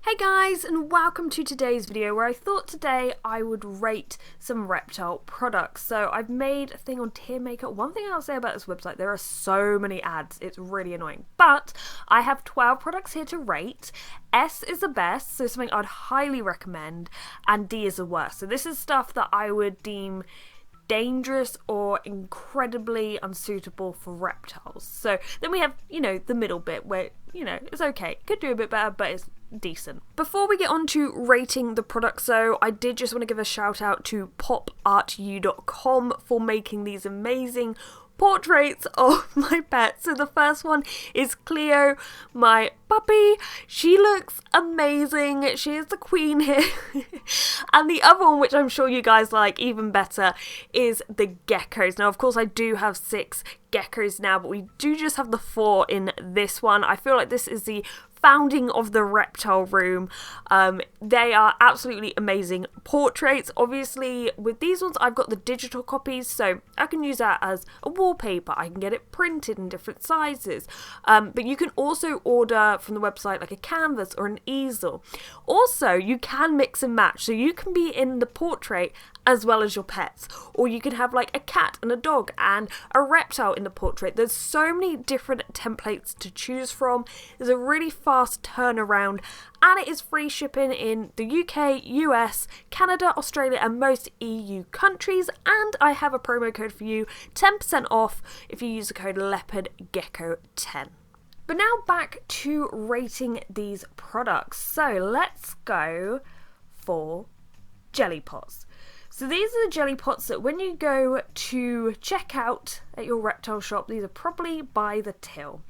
Hey guys, and welcome to today's video where I thought today I would rate some Reptile products. So I've made a thing on tier maker. One thing I'll say about this website, there are so many ads, it's really annoying. But I have 12 products here to rate. S is the best, so something I'd highly recommend, and D is the worst. So this is stuff that I would deem dangerous or incredibly unsuitable for reptiles. So then we have, the middle bit where, it's okay. Could do a bit better, but it's decent. Before we get on to rating the products though, I did just want to give a shout out to PopArtYou.com for making these amazing portraits of my pets. So the first one is Cleo, my puppy. She looks amazing. She is the queen here. And the other one, which I'm sure you guys like even better, is the geckos. Now, of course, I do have 6 geckos now, but we do just have the 4 in this one. I feel like this is the founding of the reptile room. They are absolutely amazing portraits. Obviously with these ones I've got the digital copies, so I can use that as a wallpaper. I can get it printed in different sizes, but you can also order from the website like a canvas or an easel. Also you can mix and match, so you can be in the portrait as well as your pets, or you can have like a cat and a dog and a reptile in the portrait. There's so many different templates to choose from. There's a really fast turnaround, and it is free shipping in the UK, US, Canada, Australia and most EU countries. And I have a promo code for you, 10% off if you use the code Leopard Gecko 10. But now back to rating these products. So let's go for jelly pots. So these are the jelly pots that when you go to check out at your reptile shop, these are probably by the till.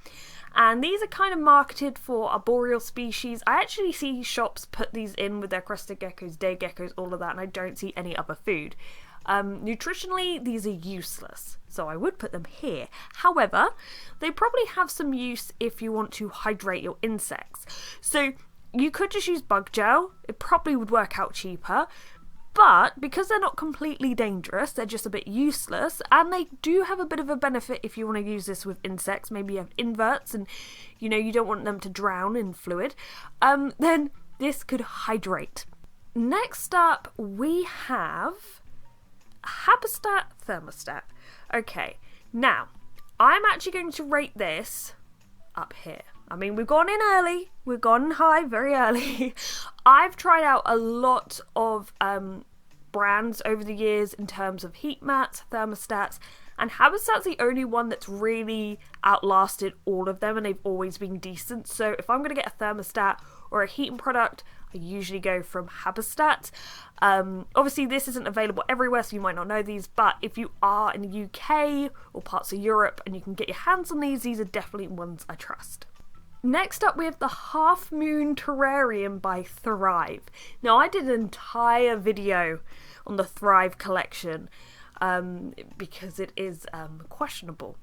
And these are kind of marketed for arboreal species. I actually see shops put these in with their crested geckos, day geckos, all of that, and I don't see any other food. Nutritionally, these are useless, so I would put them here. However, they probably have some use if you want to hydrate your insects. So you could just use bug gel. It probably would work out cheaper. But because they're not completely dangerous, they're just a bit useless, and they do have a bit of a benefit if you want to use this with insects. Maybe you have inverts and you don't want them to drown in fluid, then this could hydrate. Next up we have Habitat thermostat. Okay, now I'm actually going to rate this up here. I mean, we've gone in early, we've gone high very early. I've tried out a lot of brands over the years in terms of heat mats, thermostats, and Habitat's the only one that's really outlasted all of them, and they've always been decent. So if I'm going to get a thermostat or a heating product, I usually go from Habitat. Obviously this isn't available everywhere, so you might not know these, but if you are in the UK or parts of Europe and you can get your hands on these are definitely ones I trust. Next up we have the Halfmoon terrarium by Thrive. Now I did an entire video on the Thrive collection because it is questionable.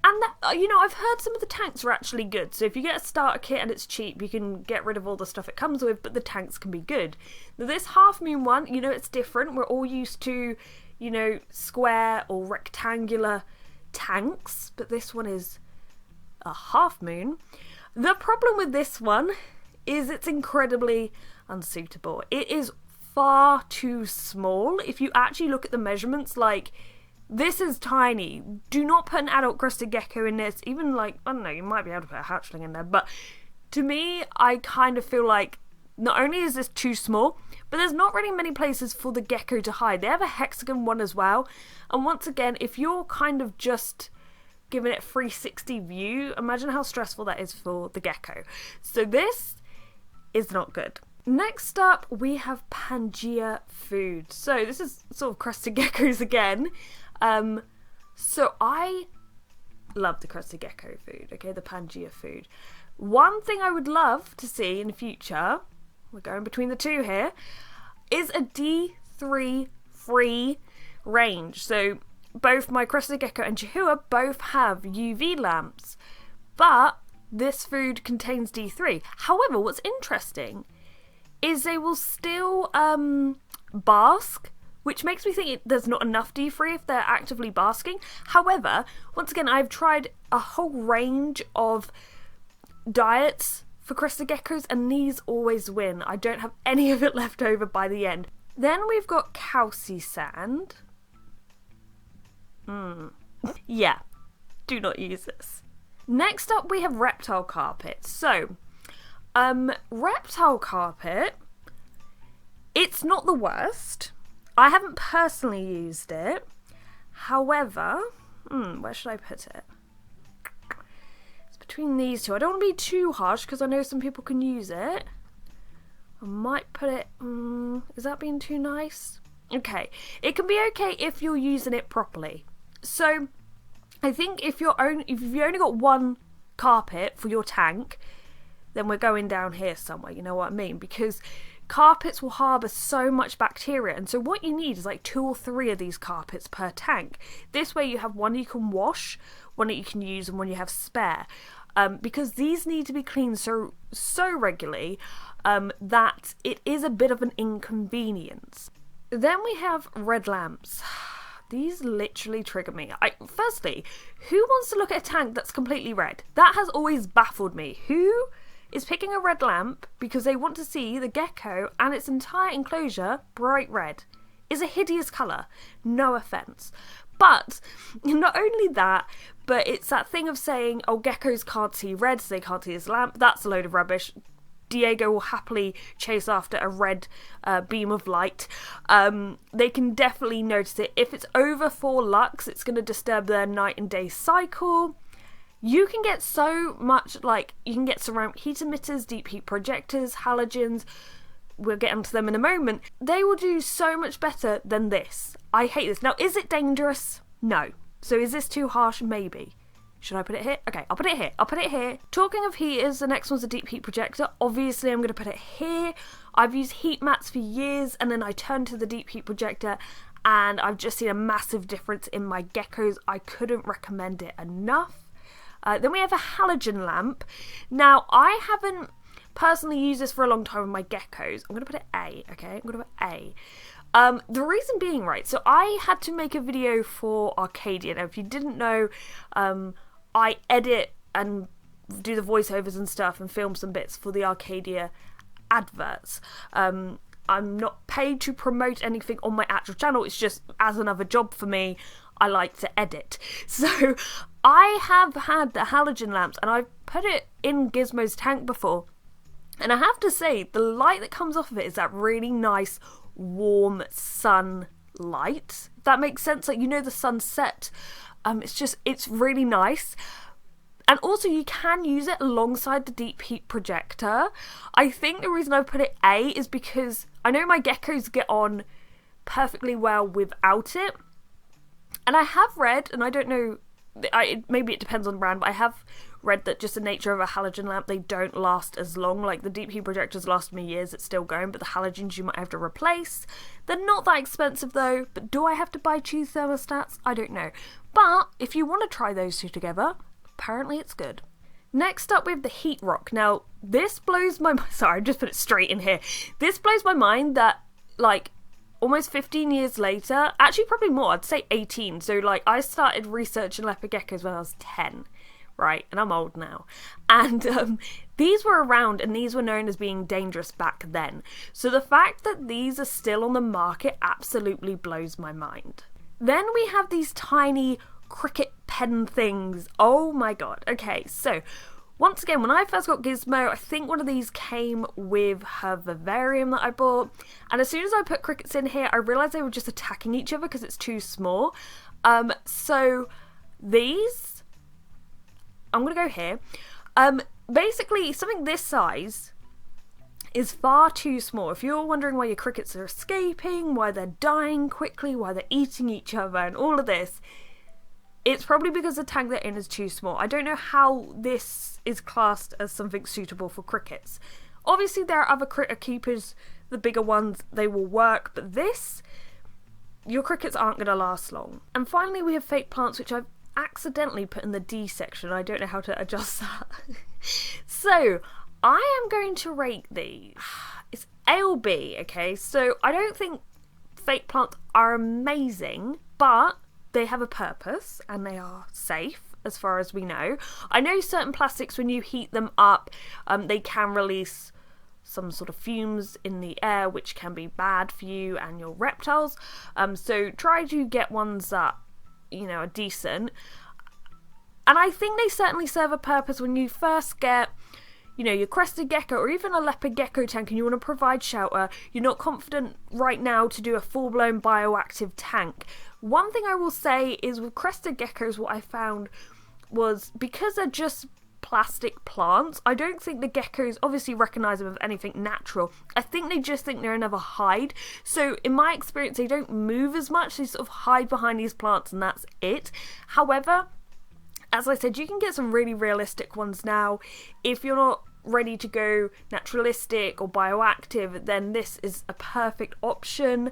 And I've heard some of the tanks are actually good. So if you get a starter kit and it's cheap, you can get rid of all the stuff it comes with, but the tanks can be good. Now this Halfmoon one, it's different. We're all used to, square or rectangular tanks, but this one is a Halfmoon. The problem with this one is it's incredibly unsuitable. It is far too small. If you actually look at the measurements, this is tiny. Do not put an adult crested gecko in this. Even I don't know, you might be able to put a hatchling in there, but to me, I kind of feel like not only is this too small, but there's not really many places for the gecko to hide. They have a hexagon one as well, and once again, if you're kind of just giving it 360 view, imagine how stressful that is for the gecko. So this is not good. Next up we have Pangaea food. So this is sort of crested geckos again. So I love the crested gecko food, okay, the Pangaea food. One thing I would love to see in the future, we're going between the two here, is a D3 free range. So both my crested gecko and Chihuahua both have UV lamps, but this food contains D3. However, what's interesting is they will still bask, which makes me think there's not enough D3 if they're actively basking. However, once again, I've tried a whole range of diets for crested geckos, and these always win. I don't have any of it left over by the end. Then we've got calci sand. Yeah, do not use this. Next up we have reptile carpet. So, reptile carpet, it's not the worst. I haven't personally used it. However, where should I put it? It's between these two. I don't want to be too harsh because I know some people can use it. I might put it, is that being too nice? Okay, it can be okay if you're using it properly. So, I think if you've only got one carpet for your tank, then we're going down here somewhere, you know what I mean? Because carpets will harbour so much bacteria, and so what you need is like 2 or 3 of these carpets per tank. This way you have one you can wash, one that you can use, and one you have spare. Because these need to be cleaned so regularly that it is a bit of an inconvenience. Then we have red lamps. These literally trigger me. Firstly, who wants to look at a tank that's completely red? That has always baffled me. Who is picking a red lamp because they want to see the gecko and its entire enclosure bright red? It's a hideous colour. No offence. But not only that, but it's that thing of saying, oh, geckos can't see red, so they can't see this lamp. That's a load of rubbish. Diego will happily chase after a red beam of light. They can definitely notice it. If it's over 4 lux, it's going to disturb their night and day cycle. You can get so much, like, you can get ceramic heat emitters, deep heat projectors, halogens. We'll get onto them in a moment. They will do so much better than this. I hate this. Now, is it dangerous? No. So is this too harsh? Maybe. Should I put it here? Okay, I'll put it here. I'll put it here. Talking of heaters, the next one's a deep heat projector. Obviously, I'm going to put it here. I've used heat mats for years, and then I turned to the deep heat projector, and I've just seen a massive difference in my geckos. I couldn't recommend it enough. Then we have a halogen lamp. Now, I haven't personally used this for a long time with my geckos. I'm going to put it A, okay? I'm going to put A. The reason being, right, so I had to make a video for Arcadia. Now, if you didn't know, I edit and do the voiceovers and stuff and film some bits for the Arcadia adverts. I'm not paid to promote anything on my actual channel. It's just as another job for me. I like to edit. So I have had the halogen lamps and I've put it in Gizmo's tank before. And I have to say, the light that comes off of it is that really nice, warm sun light. If that makes sense. Like, you know, the sunset. It's really nice. And also you can use it alongside the deep heat projector. I think the reason I put it A is because I know my geckos get on perfectly well without it. And I have read, and I don't know, maybe it depends on the brand, but I have read that just the nature of a halogen lamp, they don't last as long. Like, the deep heat projectors last me years, it's still going, but the halogens you might have to replace. They're not that expensive though, but do I have to buy 2 thermostats? I don't know. But if you want to try those 2 together, apparently it's good. Next up, we have the heat rock. Now, this blows my mind. Sorry, I just put it straight in here. This blows my mind that, like, almost 15 years later, actually probably more, I'd say 18. So, like, I started researching leopard geckos when I was 10, right? And I'm old now. And these were around, and these were known as being dangerous back then. So the fact that these are still on the market absolutely blows my mind. Then we have these tiny cricket pen things. Oh my god. Okay, so once again, when I first got Gizmo, I think one of these came with her vivarium that I bought. And as soon as I put crickets in here, I realised they were just attacking each other because it's too small. So these, I'm going to go here. Basically, something this size is far too small. If you're wondering why your crickets are escaping, why they're dying quickly, why they're eating each other and all of this, it's probably because the tank they're in is too small. I don't know how this is classed as something suitable for crickets. Obviously there are other critter keepers, the bigger ones, they will work, but this, your crickets aren't going to last long. And finally we have fake plants, which I've accidentally put in the D section. I don't know how to adjust that. So I am going to rate these. It's A or B, okay? So I don't think fake plants are amazing, but they have a purpose and they are safe as far as we know. I know certain plastics, when you heat them up, they can release some sort of fumes in the air, which can be bad for you and your reptiles. So try to get ones that, you know, are decent. And I think they certainly serve a purpose when you first get, you know, your crested gecko or even a leopard gecko tank and you want to provide shelter. You're not confident right now to do a full-blown bioactive tank. One thing I will say is with crested geckos, what I found was, because they're just plastic plants, I don't think the geckos obviously recognise them as anything natural. I think they just think they're another hide. So in my experience, they don't move as much. They sort of hide behind these plants and that's it. However, as I said, you can get some really realistic ones now. If you're not ready to go naturalistic or bioactive, then this is a perfect option.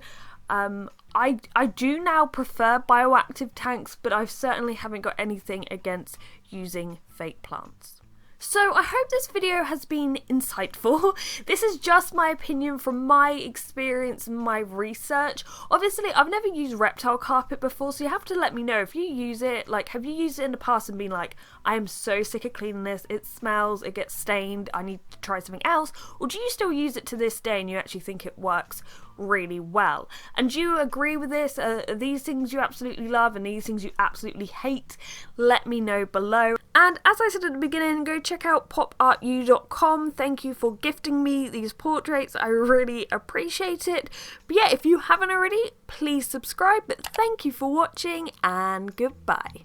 I do now prefer bioactive tanks, but I certainly haven't got anything against using fake plants. So I hope this video has been insightful. This is just my opinion from my experience and my research. Obviously, I've never used reptile carpet before, so you have to let me know if you use it. Like, have you used it in the past and been like, I am so sick of cleaning this, it smells, it gets stained, I need to try something else? Or do you still use it to this day and you actually think it works really well? And do you agree with this? Are these things you absolutely love and these things you absolutely hate? Let me know below. And as I said at the beginning, go check out PopArtYou.com. Thank you for gifting me these portraits. I really appreciate it. But yeah, if you haven't already, please subscribe. But thank you for watching and goodbye.